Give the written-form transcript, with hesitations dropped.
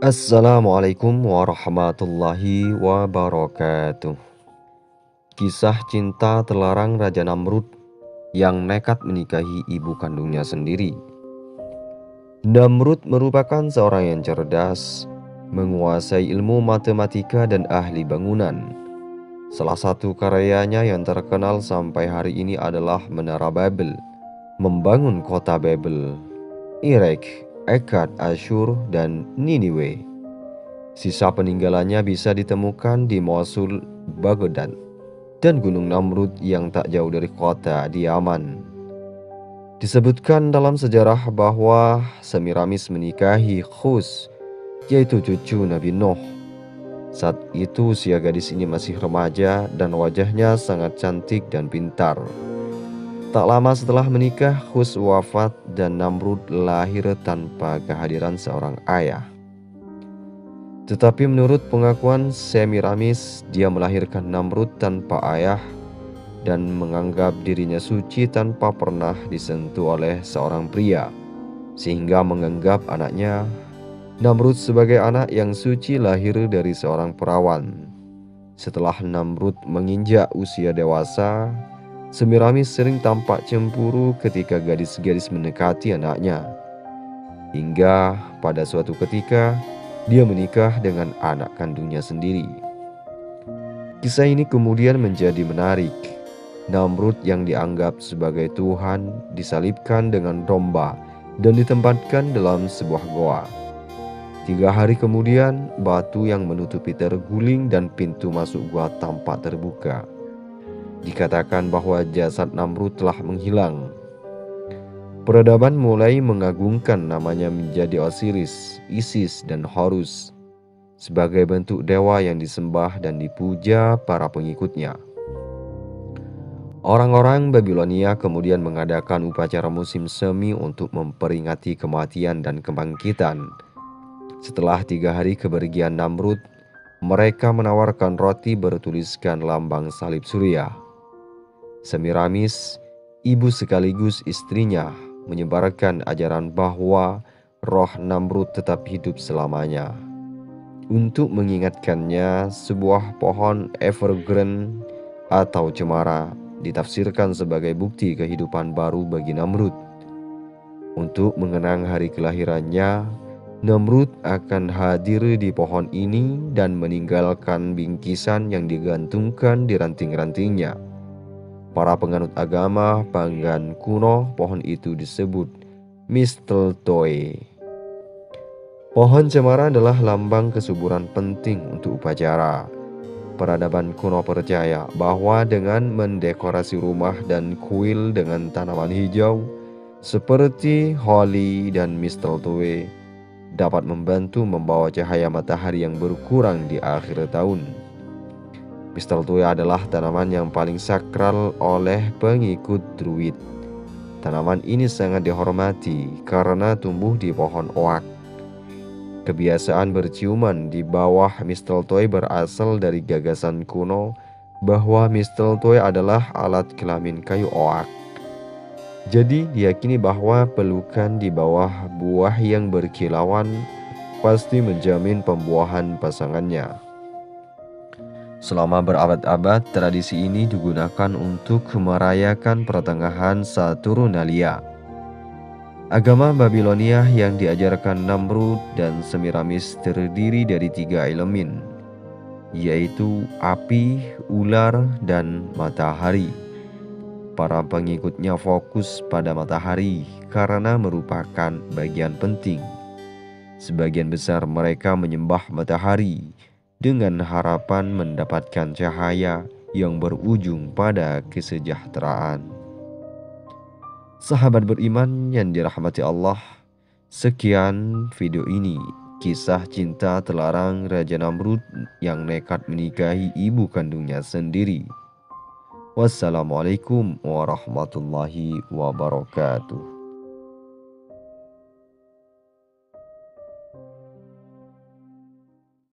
Assalamualaikum warahmatullahi wabarakatuh. Kisah cinta terlarang Raja Namrud yang nekat menikahi ibu kandungnya sendiri. Namrud merupakan seorang yang cerdas, menguasai ilmu matematika dan ahli bangunan. Salah satu karyanya yang terkenal sampai hari ini adalah Menara Babel, membangun kota Babel, Erech, Akkad, Asyur, dan Niniwe. Sisa peninggalannya bisa ditemukan di Mosul, Baghdad, dan Gunung Namrud yang tak jauh dari kota di Yaman. Disebutkan dalam sejarah bahwa Semiramis menikahi Khus, yaitu cucu Nabi Nuh. Saat itu usia gadis ini masih remaja dan wajahnya sangat cantik dan pintar. Tak lama setelah menikah, Khus wafat dan Namrud lahir tanpa kehadiran seorang ayah. Tetapi menurut pengakuan Semiramis, dia melahirkan Namrud tanpa ayah dan menganggap dirinya suci tanpa pernah disentuh oleh seorang pria, sehingga menganggap anaknya Namrud sebagai anak yang suci lahir dari seorang perawan. Setelah Namrud menginjak usia dewasa, Semiramis sering tampak cemburu ketika gadis-gadis mendekati anaknya. Hingga pada suatu ketika, dia menikah dengan anak kandungnya sendiri. Kisah ini kemudian menjadi menarik. Namrud yang dianggap sebagai Tuhan disalibkan dengan domba dan ditempatkan dalam sebuah goa. 3 hari kemudian, batu yang menutupi terguling dan pintu masuk goa tampak terbuka. Dikatakan bahwa jasad Namrud telah menghilang. Peradaban mulai mengagungkan namanya menjadi Osiris, Isis, dan Horus sebagai bentuk dewa yang disembah dan dipuja para pengikutnya. Orang-orang Babilonia kemudian mengadakan upacara musim semi untuk memperingati kematian dan kebangkitan. Setelah 3 hari kepergian Namrud, mereka menawarkan roti bertuliskan lambang salib surya. Semiramis, ibu sekaligus istrinya, menyebarkan ajaran bahwa roh Namrud tetap hidup selamanya. Untuk mengingatkannya, sebuah pohon evergreen atau cemara ditafsirkan sebagai bukti kehidupan baru bagi Namrud. Untuk mengenang hari kelahirannya, Namrud akan hadir di pohon ini dan meninggalkan bingkisan yang digantungkan di ranting-rantingnya. Para penganut agama Pagan kuno, pohon itu disebut mistletoe. Pohon cemara adalah lambang kesuburan penting untuk upacara. Peradaban kuno percaya bahwa dengan mendekorasi rumah dan kuil dengan tanaman hijau seperti holly dan mistletoe dapat membantu membawa cahaya matahari yang berkurang di akhir tahun. Mistletoe adalah tanaman yang paling sakral oleh pengikut Druid. Tanaman ini sangat dihormati karena tumbuh di pohon oak. Kebiasaan berciuman di bawah mistletoe berasal dari gagasan kuno bahwa mistletoe adalah alat kelamin kayu oak. Jadi diyakini bahwa pelukan di bawah buah yang berkilauan pasti menjamin pembuahan pasangannya. Selama berabad-abad, tradisi ini digunakan untuk merayakan pertengahan Saturnalia. Agama Babilonia yang diajarkan Namrud dan Semiramis terdiri dari 3 elemen, yaitu api, ular, dan matahari. Para pengikutnya fokus pada matahari karena merupakan bagian penting. Sebagian besar mereka menyembah matahari dengan harapan mendapatkan cahaya yang berujung pada kesejahteraan. Sahabat beriman yang dirahmati Allah, sekian video ini, kisah cinta terlarang Raja Namrud yang nekat menikahi ibu kandungnya sendiri. Wassalamualaikum warahmatullahi wabarakatuh.